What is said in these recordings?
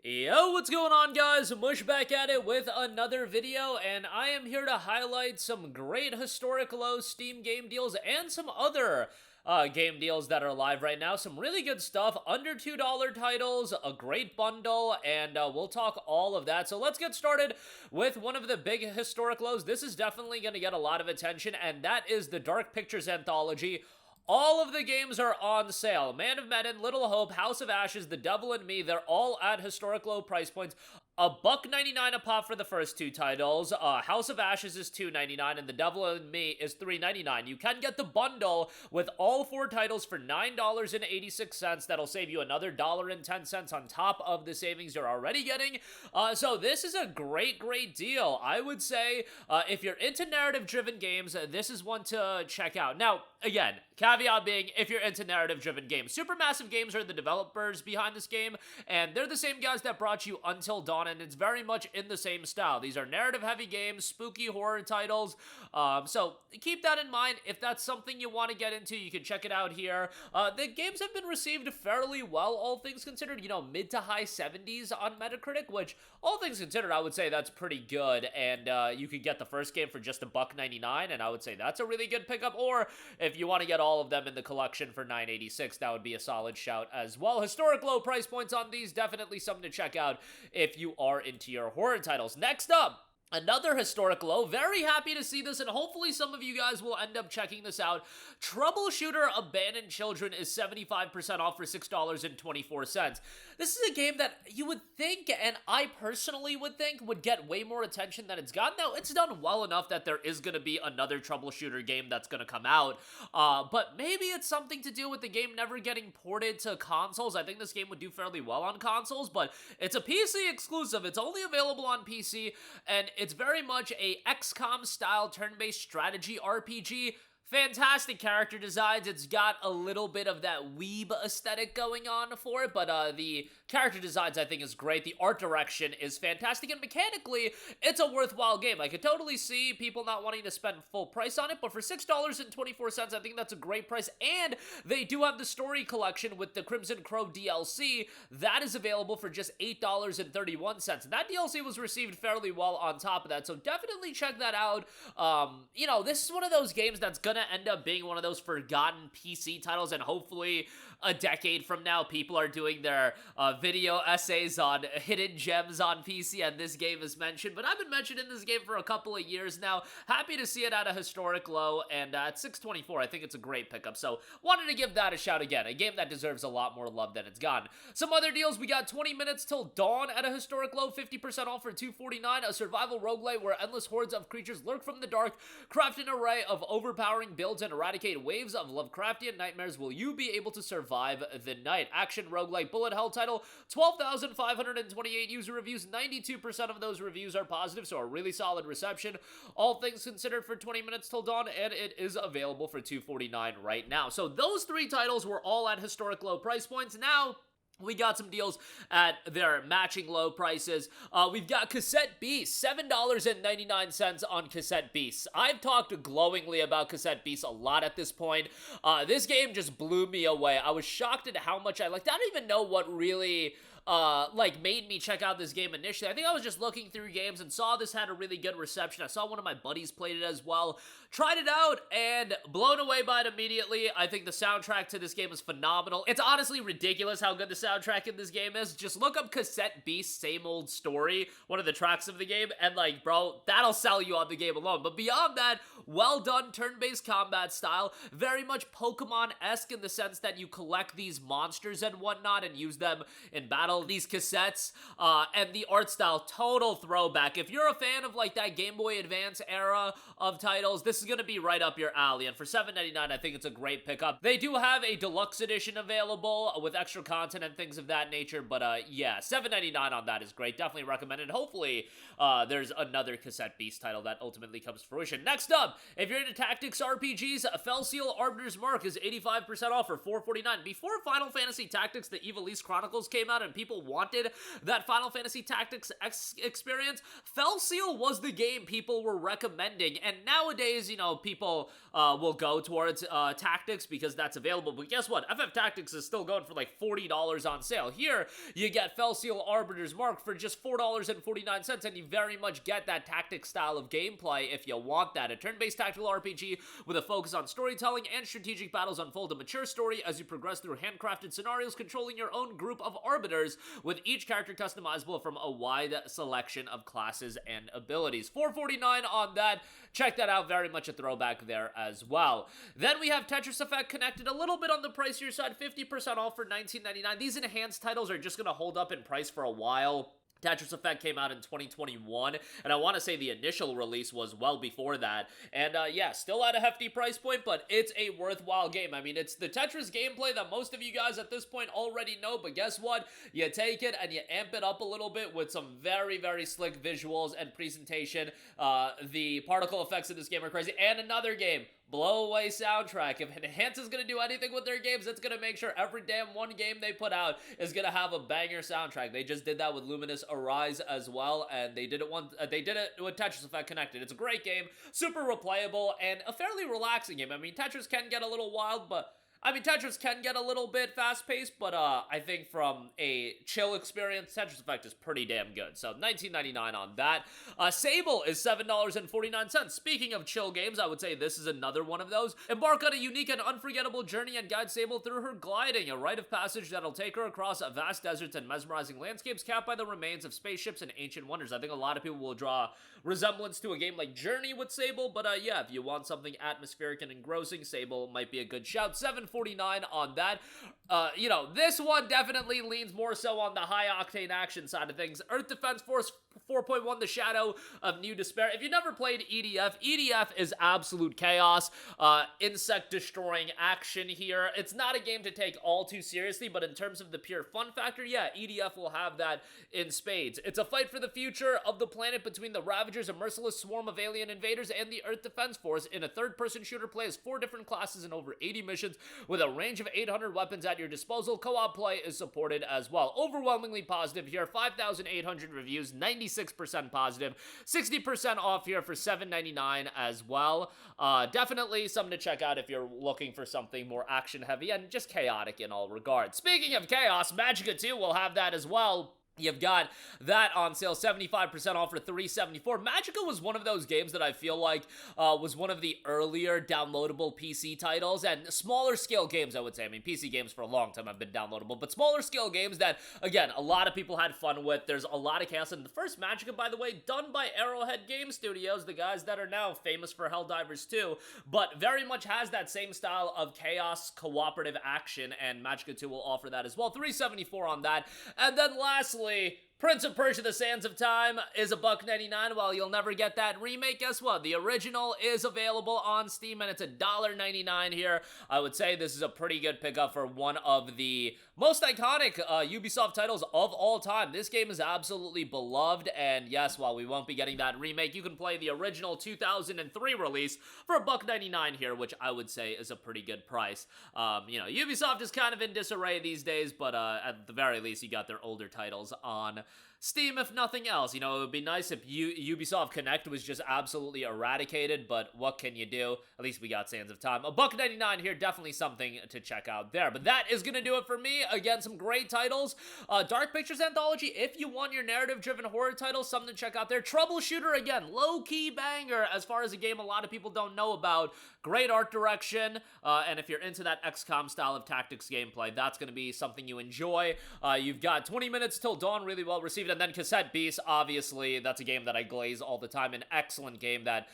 Yo, what's going on, guys? Mush back at it with another video, and I am here to highlight some great historic low Steam game deals and some other game deals that are live right now. Some really good stuff, under $2 titles, a great bundle, and we'll talk all of that. So let's get started with one of the big historic lows. This is definitely going to get a lot of attention, and that is the Dark Pictures Anthology. All of the games are on sale. Man of Medan, Little Hope, House of Ashes, The Devil and Me, they're all at historic low price points. $1.99 a pop for the first two titles. House of Ashes is $2.99 and The Devil and Me is $3.99. You can get the bundle with all four titles for $9.86. That'll save you another $1.10 on top of the savings you're already getting. So this is a great deal. I would say if you're into narrative-driven games, this is one to check out. Now, again, caveat being, if you're into narrative-driven games. Supermassive Games are the developers behind this game, and they're the same guys that brought you Until Dawn, and it's very much in the same style. These are narrative-heavy games, spooky horror titles, so keep that in mind. If that's something you want to get into, you can check it out here. The games have been received fairly well, all things considered, mid to high 70s on Metacritic, which, all things considered, I would say that's pretty good, and you could get the first game for just $1.99, and I would say that's a really good pickup, or if you want to get all of them in the collection for $9.86, that would be a solid shout as well. Historic low price points on these, definitely something to check out if you are into your horror titles. Next up, another historic low. Very happy to see this, and hopefully some of you guys will end up checking this out. Troubleshooter Abandoned Children is 75% off for $6.24. This is a game that you would think, and I personally would think, would get way more attention than it's gotten. Now, it's done well enough that there is going to be another Troubleshooter game that's going to come out, but maybe it's something to do with the game never getting ported to consoles. I think this game would do fairly well on consoles, but it's a PC exclusive. It's only available on PC, and it's very much a XCOM style turn-based strategy RPG. Fantastic character designs. It's got a little bit of that weeb aesthetic going on for it, but the character designs I think is great. The art direction is fantastic, and mechanically, it's a worthwhile game. I could totally see people not wanting to spend full price on it, but for $6.24, I think that's a great price, and they do have the story collection with the Crimson Crow DLC. That is available for just $8.31, and that DLC was received fairly well on top of that, so definitely check that out. This is one of those games that's gonna end up being one of those forgotten PC titles, and hopefully a decade from now people are doing their video essays on hidden gems on PC and this game is mentioned. But I've been mentioning this game for a couple of years now. Happy to see it at a historic low, and at $6.24 I think it's a great pickup, so wanted to give that a shout again. A game that deserves a lot more love than it's gotten. Some other deals: we got 20 Minutes Till Dawn at a historic low, 50% off for $2.49. A survival roguelite where endless hordes of creatures lurk from the dark, craft an array of overpowering builds, and eradicate waves of Lovecraftian nightmares. Will you be able to survive the night? Action roguelike bullet hell title, 12,528 user reviews, 92% of those reviews are positive, so a really solid reception, all things considered, for 20 Minutes Till Dawn, and it is available for $2.49 right now. So those three titles were all at historic low price points. Now we got some deals at their matching low prices. We've got Cassette Beasts, $7.99 on Cassette Beasts. I've talked glowingly about Cassette Beasts a lot at this point. This game just blew me away. I was shocked at how much I liked it. I don't even know what really made me check out this game initially. I think I was just looking through games and saw this had a really good reception. I saw one of my buddies played it as well. Tried it out and blown away by it immediately. I think the soundtrack to this game is phenomenal. It's honestly ridiculous how good the soundtrack in this game is. Just look up Cassette Beasts Same Old Story, one of the tracks of the game, and bro, that'll sell you on the game alone. But beyond that, well done turn-based combat style, very much Pokemon-esque in the sense that you collect these monsters and whatnot and use them in battle. These cassettes, and the art style, total throwback. If you're a fan of that Game Boy Advance era of titles, this is gonna be right up your alley, and for $7.99 I think it's a great pickup. They do have a deluxe edition available with extra content and things of that nature, but yeah, $7.99 on that is great. Definitely recommended. Hopefully there's another Cassette Beast title that ultimately comes to fruition. Next up, if you're into tactics RPGs, Fell Seal Arbiter's Mark is 85% off for $4.49. Before Final Fantasy Tactics: The Ivalice Chronicles came out and people wanted that Final Fantasy Tactics experience, Fell Seal was the game people were recommending, and nowadays, you know, people will go towards Tactics because that's available, but guess what? FF Tactics is still going for like $40 on sale. Here, you get Fell Seal Arbiter's Mark for just $4.49, and you very much get that Tactics style of gameplay if you want that. A turn-based tactical RPG with a focus on storytelling and strategic battles unfold a mature story as you progress through handcrafted scenarios, controlling your own group of arbiters, with each character customizable from a wide selection of classes and abilities. $4.49 on that. Check that out. Very much a throwback there as well. Then we have Tetris Effect Connected, a little bit on the pricier side, 50% off for $19.99. These enhanced titles are just going to hold up in price for a while. Tetris Effect came out in 2021, and I want to say the initial release was well before that, and yeah, still at a hefty price point, but it's a worthwhile game. I mean, it's the Tetris gameplay that most of you guys at this point already know, but guess what? You take it and you amp it up a little bit with some very, very slick visuals and presentation. The particle effects in this game are crazy, and another game, blow-away soundtrack. If Enhance is going to do anything with their games, it's going to make sure every damn one game they put out is going to have a banger soundtrack. They just did that with Luminous Arise as well, and they did it with Tetris Effect Connected. It's a great game, super replayable, and a fairly relaxing game. I mean, Tetris can get a little wild, but Tetris can get a little bit fast-paced, but I think from a chill experience, Tetris Effect is pretty damn good. So $19.99 on that. Sable is $7.49. Speaking of chill games, I would say this is another one of those. Embark on a unique and unforgettable journey and guide Sable through her gliding, a rite of passage that'll take her across vast deserts and mesmerizing landscapes capped by the remains of spaceships and ancient wonders. I think a lot of people will draw resemblance to a game like Journey with Sable, but yeah, if you want something atmospheric and engrossing, Sable might be a good shout. $7.49 on that. You know, this one definitely leans more so on the high-octane action side of things. Earth Defense Force 4.1, The Shadow of New Despair. If you've never played EDF is absolute chaos, insect-destroying action here. It's not a game to take all too seriously, but in terms of the pure fun factor, yeah, EDF will have that in spades. It's a fight for the future of the planet between the Ravagers, a merciless swarm of alien invaders, and the Earth Defense Force. In a third-person shooter, play as 4 different classes and over 80 missions with a range of 800 weapons at your disposal. Co-op play is supported as well. Overwhelmingly positive here. 5,800 reviews, 96% positive, 60% off here for $7.99 as well. Definitely something to check out if you're looking for something more action heavy and just chaotic in all regards. Speaking of chaos, Magicka 2 will have that as well. You've got that on sale, 75% off for $3.74. Magicka was one of those games that I feel like was one of the earlier downloadable PC titles, and smaller scale games, I would say. I mean, PC games for a long time have been downloadable, but smaller scale games that, again, a lot of people had fun with. There's a lot of chaos, and the first Magicka, by the way, done by Arrowhead Game Studios, the guys that are now famous for Helldivers 2, but very much has that same style of chaos cooperative action, and Magicka 2 will offer that as well. $3.74 on that. And then lastly, Prince of Persia: The Sands of Time is $1.99. While you'll never get that remake, guess what? The original is available on Steam, and it's $1.99 here. I would say this is a pretty good pickup for one of the most iconic Ubisoft titles of all time. This game is absolutely beloved, and yes, while we won't be getting that remake, you can play the original 2003 release for $1.99 here, which I would say is a pretty good price. You know, Ubisoft is kind of in disarray these days, but at the very least, you got their older titles on Steam, if nothing else. You know, it would be nice if Ubisoft Connect was just absolutely eradicated, but what can you do? At least we got Sands of Time. $1.99 here, definitely something to check out there. But that is going to do it for me. Again, some great titles. Dark Pictures Anthology, if you want your narrative-driven horror title, something to check out there. Troubleshooter, again, low-key banger as far as a game a lot of people don't know about. Great art direction, and if you're into that XCOM style of tactics gameplay, that's going to be something you enjoy. You've got 20 Minutes Till Dawn, really well received. And then Cassette Beasts, obviously, that's a game that I glaze all the time. An excellent game that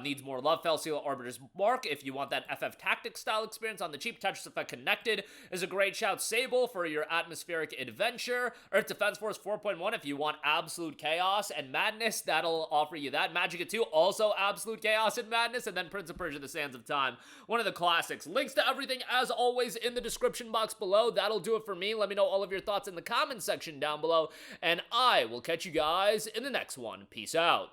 needs more love. Fell Seal Arbiter's Mark, if you want that FF Tactics style experience on the cheap. Tetris Effect Connected is a great shout. Sable for your atmospheric adventure. Earth Defense Force 4.1 if you want absolute chaos and madness, that'll offer you that. Magicka 2, also absolute chaos and madness. And then Prince of Persia: The Sands of Time, one of the classics. Links to everything, as always, in the description box below. That'll do it for me. Let me know all of your thoughts in the comment section down below, and I will catch you guys in the next one. Peace out.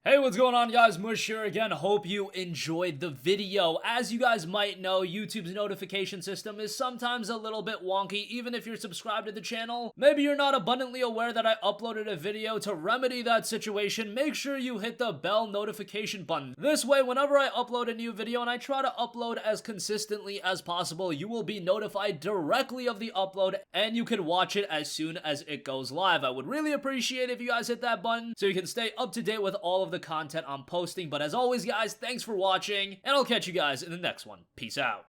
Hey, what's going on, guys? Mush here again. Hope you enjoyed the video. As you guys might know, YouTube's notification system is sometimes a little bit wonky, even if you're subscribed to the channel. Maybe you're not abundantly aware that I uploaded a video. To remedy that situation, make sure you hit the bell notification button. This way, whenever I upload a new video, and I try to upload as consistently as possible, you will be notified directly of the upload, and you can watch it as soon as it goes live. I would really appreciate if you guys hit that button so you can stay up to date with all of the content I'm posting. But as always, guys, thanks for watching, and I'll catch you guys in the next one. Peace out.